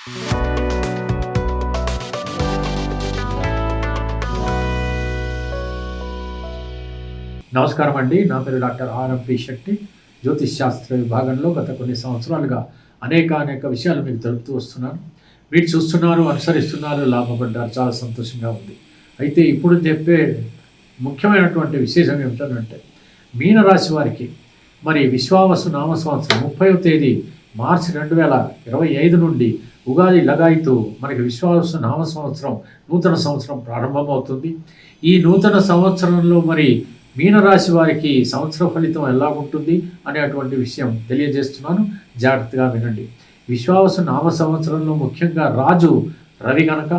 నమస్కారం అండి. నా పేరు డాక్టర్ ఆర్ఎంపి శెట్టి. జ్యోతిష్ శాస్త్ర విభాగంలో గత కొన్ని సంవత్సరాలుగా అనేక విషయాలు మీకు తెలుపుతూ వస్తున్నాను. మీరు చూస్తున్నారు, అనుసరిస్తున్నారు, లాభపడ్డారు, చాలా సంతోషంగా ఉంది. అయితే ఇప్పుడు చెప్పే ముఖ్యమైనటువంటి విశేషం ఏమిటంటే, మీనరాశి వారికి మరి విశ్వావసు నామ సంవత్సరం 30వ తేదీ మార్చి 2025 నుండి ఉగాది లగాయితూ మనకి విశ్వావసు నామ సంవత్సరం, నూతన సంవత్సరం ప్రారంభమవుతుంది. ఈ నూతన సంవత్సరంలో మరి మీనరాశి వారికి సంవత్సర ఫలితం ఎలా ఉంటుంది అనేటువంటి విషయం తెలియజేస్తున్నాను. జాగ్రత్తగా వినండి. విశ్వావసు నామ సంవత్సరంలో ముఖ్యంగా రాజు రవి గనక,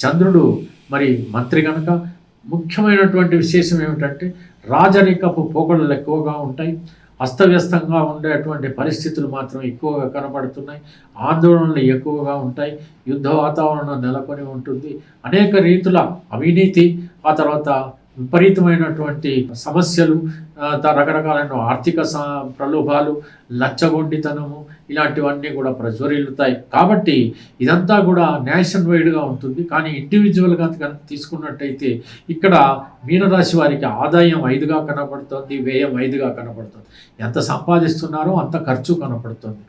చంద్రుడు మరి మంత్రి గనక, ముఖ్యమైనటువంటి విశేషం ఏమిటంటే రాజరికపు పోకడలు ఎక్కువగా ఉంటాయి. అస్తవ్యస్తంగా ఉండేటువంటి పరిస్థితులు మాత్రం ఎక్కువగా కనబడుతున్నాయి. ఆందోళనలు ఎక్కువగా ఉంటాయి. యుద్ధ వాతావరణం నెలకొని ఉంటుంది. అనేక రీతుల అవినీతి, ఆ తర్వాత విపరీతమైనటువంటి సమస్యలు, రకరకాలైన ఆర్థిక ప్రలోభాలు, లచ్చగొండితనము, ఇలాంటివన్నీ కూడా ప్రజ్వరిల్లుతాయి. కాబట్టి ఇదంతా కూడా నేషన్ వైడ్గా ఉంటుంది. కానీ ఇండివిజువల్గా కనుక తీసుకున్నట్టయితే ఇక్కడ మీనరాశి వారికి ఆదాయం 5గా కనపడుతుంది, వ్యయం 5గా కనపడుతుంది. ఎంత సంపాదిస్తున్నారో అంత ఖర్చు కనపడుతుంది.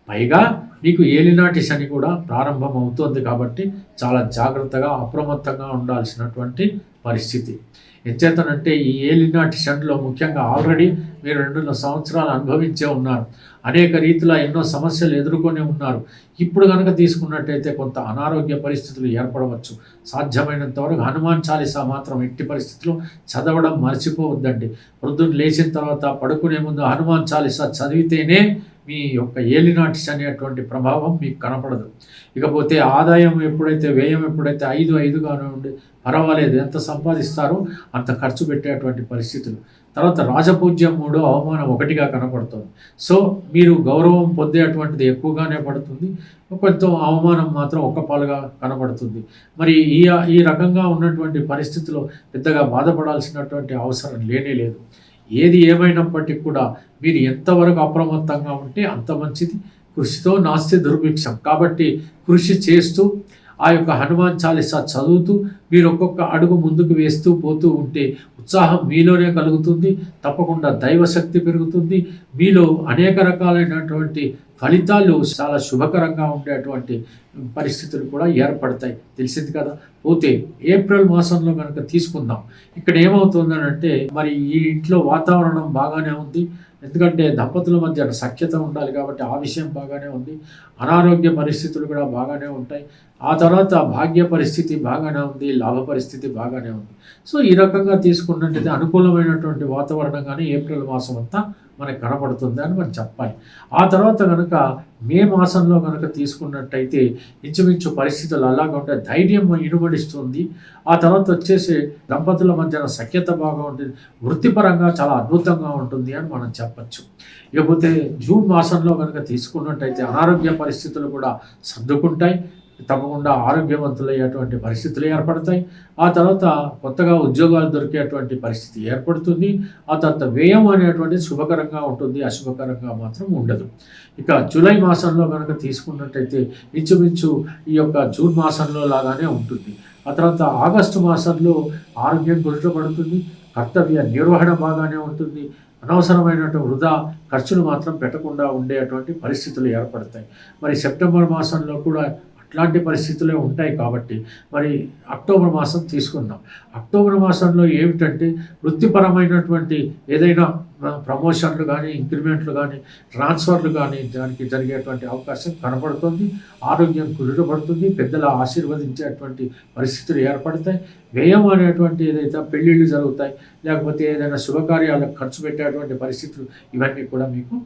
పైగా మీకు ఏలినాటి శని కూడా ప్రారంభం అవుతుంది. కాబట్టి చాలా జాగ్రత్తగా, అప్రమత్తంగా ఉండాల్సినటువంటి పరిస్థితి. ఎంచేతనంటే ఈ ఏలినాటి శనిలో ముఖ్యంగా ఆల్రెడీ మీరు 2 సంవత్సరాలు అనుభవించే ఉన్నారు. అనేక రీతిలో ఎన్నో సమస్యలు ఎదుర్కొనే ఉన్నారు. ఇప్పుడు కనుక తీసుకున్నట్టయితే కొంత అనారోగ్య పరిస్థితులు ఏర్పడవచ్చు. సాధ్యమైనంత వరకు హనుమాన్ చాలీసా మాత్రం ఎట్టి పరిస్థితుల్లో చదవడం మర్చిపోవద్దండి. పొద్దున్న లేచిన తర్వాత పడుకునే ముందు హనుమాన్ చాలీసా చదివితేనే మీ యొక్క ఏలినాటి శని అటువంటి ప్రభావం మీకు కనపడదు. ఇకపోతే ఆదాయం ఎప్పుడైతే, వ్యయం ఎప్పుడైతే 5గానే ఉండి పర్వాలేదు, ఎంత సంపాదిస్తారో అంత ఖర్చు పెట్టేటువంటి పరిస్థితులు. తర్వాత రాజపూజ్యం 3, అవమానం 1గా కనపడుతుంది. సో మీరు గౌరవం పొందేటువంటిది ఎక్కువగానే పడుతుంది, కొంత అవమానం మాత్రం ఒక్క పాలుగా కనపడుతుంది. మరి ఈ రకంగా ఉన్నటువంటి పరిస్థితిలో పెద్దగా బాధపడాల్సినటువంటి అవసరం లేదు. ఏది ఏమైనప్పటికీ కూడా మీరు ఎంతవరకు అప్రమత్తంగా ఉంటే అంత మంచిది. కృషితో నాస్తి దుర్భిక్షం. కాబట్టి కృషి చేస్తూ ఆ యొక్క హనుమాన్ చాలీసా చదువుతూ మీరు ఒక్కొక్క అడుగు ముందుకు వేస్తూ పోతూ ఉంటే ఉత్సాహం మీలోనే కలుగుతుంది. తప్పకుండా దైవశక్తి పెరుగుతుంది. మీలో అనేక రకాలైనటువంటి ఫలితాలు, చాలా శుభకరంగా ఉండేటువంటి పరిస్థితులు కూడా ఏర్పడతాయి. తెలిసింది కదా. పోతే ఏప్రిల్ మాసంలో కనుక తీసుకుందాం. ఇక్కడ ఏమవుతుందనంటే, మరి ఈ ఇంట్లో వాతావరణం బాగానే ఉంది. ఎందుకంటే దంపతుల మధ్య సఖ్యత ఉండాలి కాబట్టి ఆ విషయం బాగానే ఉంది. అనారోగ్య పరిస్థితులు కూడా బాగానే ఉంటాయి. ఆ తర్వాత భాగ్య పరిస్థితి బాగానే ఉంది, లాభ పరిస్థితి బాగానే ఉంది. సో ఈ రకంగా తీసుకున్నట్టయితే అనుకూలమైనటువంటి వాతావరణంగానే ఏప్రిల్ మాసం అంతా మనకు కనపడుతుంది అని మనం చెప్పాలి. ఆ తర్వాత కనుక మే మాసంలో కనుక తీసుకున్నట్టయితే ఇంచుమించు పరిస్థితులు అలాగా ఉంటాయి. ధైర్యం ఇనుమడిస్తుంది. ఆ తర్వాత వచ్చేసి దంపతుల మధ్యన సఖ్యత బాగా ఉంటుంది. వృత్తిపరంగా చాలా అద్భుతంగా ఉంటుంది అని మనం చెప్పచ్చు. ఇకపోతే జూన్ మాసంలో కనుక తీసుకున్నట్టయితే అనారోగ్య పరిస్థితులు కూడా సర్దుకుంటాయి. తప్పకుండా ఆరోగ్యవంతులయ్యేటువంటి పరిస్థితులు ఏర్పడతాయి. ఆ తర్వాత కొత్తగా ఉద్యోగాలు దొరికేటువంటి పరిస్థితి ఏర్పడుతుంది. ఆ తర్వాత వ్యయం అనేటువంటిది శుభకరంగా ఉంటుంది, అశుభకరంగా మాత్రం ఉండదు. ఇక జూలై మాసంలో కనుక తీసుకున్నట్టయితే ఇంచుమించు ఈ యొక్క జూన్ మాసంలో లాగానే ఉంటుంది. ఆ తర్వాత ఆగస్టు మాసంలో ఆరోగ్యం కుదుటపడుతుంది. కర్తవ్య నిర్వహణ బాగానే ఉంటుంది. అనవసరమైనటువంటి వృధా ఖర్చులు మాత్రం పెట్టకుండా ఉండేటువంటి పరిస్థితులు ఏర్పడతాయి. మరి సెప్టెంబర్ మాసంలో కూడా అట్లాంటి పరిస్థితులే ఉంటాయి. కాబట్టి మరి అక్టోబర్ మాసం తీసుకుందాం. అక్టోబర్ మాసంలో ఏమిటంటే వృత్తిపరమైనటువంటి ఏదైనా ప్రమోషన్లు కానీ, ఇంక్రిమెంట్లు కానీ, ట్రాన్స్ఫర్లు కానీ దానికి జరిగేటువంటి అవకాశం కనపడుతుంది. ఆరోగ్యం కుదుటపడుతుంది. పెద్దల ఆశీర్వదించేటువంటి పరిస్థితులు ఏర్పడతాయి. వ్యయం అనేటువంటి ఏదైతే పెళ్ళిళ్ళు జరుగుతాయి, లేకపోతే ఏదైనా శుభకార్యాలకు ఖర్చు పెట్టేటువంటి పరిస్థితులు, ఇవన్నీ కూడా మీకు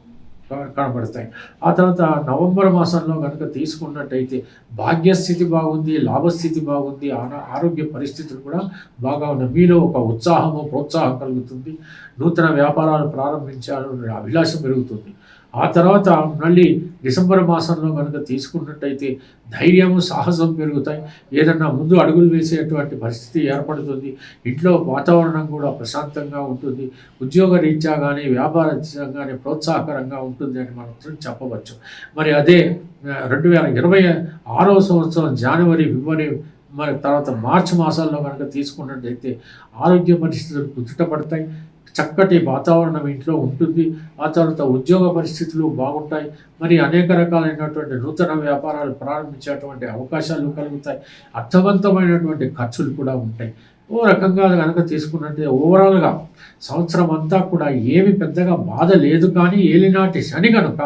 కనబడతాయి. ఆ తర్వాత నవంబర్ మాసంలో కనుక తీసుకున్నట్టయితే భాగ్యస్థితి బాగుంది, లాభస్థితి బాగుంది, ఆరోగ్య పరిస్థితులు కూడా బాగా ఉన్నాయి. మీలో ఒక ఉత్సాహము, ప్రోత్సాహం కలుగుతుంది. నూతన వ్యాపారాలు ప్రారంభించాలనే అభిలాష పెరుగుతుంది. ఆ తర్వాత మళ్ళీ డిసెంబర్ మాసంలో కనుక తీసుకున్నట్టయితే ధైర్యము, సాహసం పెరుగుతాయి. ఏదన్నా ముందు అడుగులు వేసేటువంటి పరిస్థితి ఏర్పడుతుంది. ఇంట్లో వాతావరణం కూడా ప్రశాంతంగా ఉంటుంది. ఉద్యోగ రీత్యా కానీ, వ్యాపార రీత్యా కానీ ప్రోత్సాహకరంగా ఉంటుంది అని మనం చెప్పవచ్చు. మరి అదే 2026వ సంవత్సరం జనవరి, ఫిబ్రవరి మరి తర్వాత మార్చి మాసాల్లో కనుక తీసుకున్నట్టయితే ఆరోగ్య పరిస్థితులు కుదుటపడతాయి. చక్కటి వాతావరణం ఇంట్లో ఉంటుంది. ఆ తర్వాత ఉద్యోగ పరిస్థితులు బాగుంటాయి. మరి అనేక రకాలైనటువంటి నూతన వ్యాపారాలు ప్రారంభించేటువంటి అవకాశాలు కలుగుతాయి. అర్థవంతమైనటువంటి ఖర్చులు కూడా ఉంటాయి. ఓ రకంగా కనుక తీసుకున్నట్టే ఓవరాల్గా సంవత్సరం అంతా కూడా ఏమి పెద్దగా బాధ లేదు. కానీ ఏలినాటి శని కనుక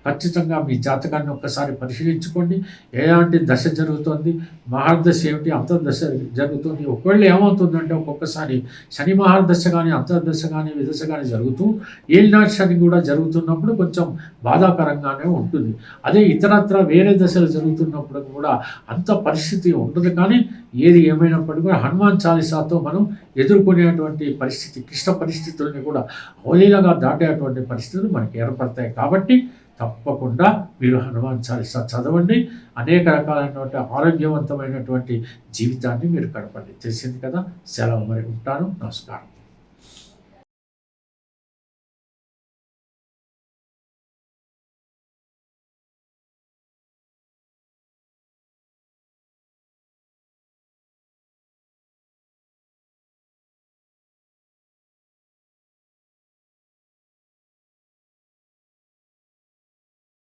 ఖచ్చితంగా మీ జాతకాన్ని ఒక్కసారి పరిశీలించుకోండి. ఎలాంటి దశ జరుగుతుంది, మహర్దశ ఏమిటి, అంతర్దశ జరుగుతుంది. ఒకవేళ ఏమవుతుందంటే ఒక్కొక్కసారి శని మహర్దశ కానీ, అంతర్దశ కానీ, విదశ కానీ జరుగుతూ ఏలినాటి శని కూడా జరుగుతున్నప్పుడు కొంచెం బాధాకరంగానే ఉంటుంది. అదే ఇతరత్ర వేరే దశలు జరుగుతున్నప్పుడు కూడా అంత పరిస్థితి ఉండదు. కానీ ఏది ఏమైనప్పటికీ కూడా హనుమాన్ చాలీసాతో మనం ఎదుర్కొనేటువంటి పరిస్థితి, క్లిష్ట పరిస్థితుల్ని కూడా అవలీలగా దాటేటువంటి పరిస్థితులు మనకి ఏర్పడతాయి. కాబట్టి తప్పకుండా మీరు హనుమాన్ చాలీసా చదవండి. అనేక రకాలైనటువంటి ఆరోగ్యవంతమైనటువంటి జీవితాన్ని మీరు గడపండి. తెలిసింది కదా. సెలవు, మరి ఉంటాను. నమస్కారం.